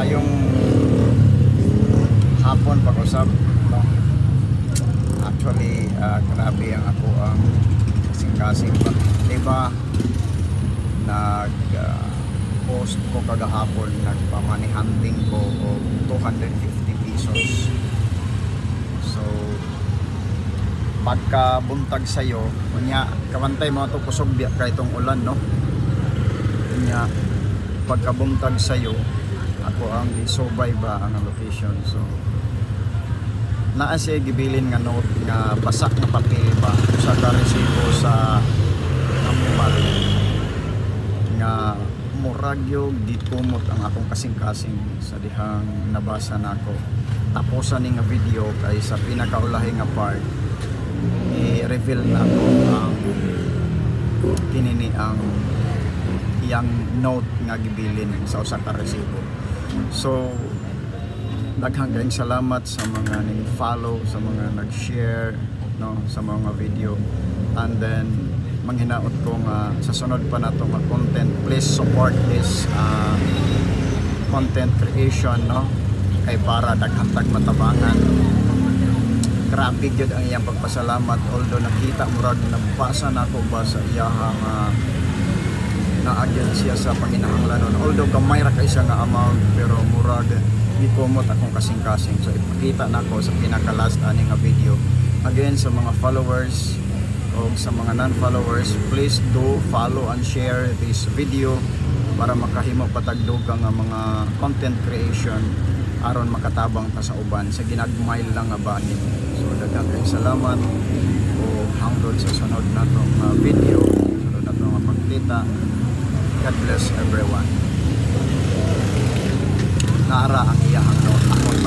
Maayong hapon pag-usap, no? Actually, grabe ang ako ang kasing-kasing diba, post ko kagahapon, nagpa-money hunting ko o 250 pesos. So pagkabuntag sa'yo, kunya kabantay mo ito kusog biya kahit itong ulan, no? Kunya pagkabuntag sa'yo, ako ang isubay ba ang location. So naa siya gibilin nga note nga basak na papel ba sa resibo sa amumal nga muragyo gitumot ang akong kasing-kasing sa dihang nabasa nako. Tapusan ni nga video kay sa pinakaulahi nga part i-reveal na ko ang kinini ang iyang note nga gibilin sa usa ka resibo. So daghang salamat sa mga nag-follow, sa mga nag-share, no, sa mga video. And then manghinaot ko nga sa sunod pa na itong content, please support this content creation, no, kay para daghang matabangan. Grabe gyud ang iyang pagpasalamat, although nakita murag nabasa na ko ba sa iyahang naagyan siya sa panginahanglanon, although gamay ra kay siya nga amount, pero murag gikomot akong kasing-kasing. So ipakita na ko sa pinaka-last ani nga video. Again, sa mga followers o sa mga non-followers, please do follow and share this video para makahimo patagdog nga mga content creation aron makatabang ta sa uban sa ginagmay lang nga bahin. So daghang salamat o hangtod sa sunod natong video, sunod natong pagkita. God bless everyone. Nara ang iyahang noon akong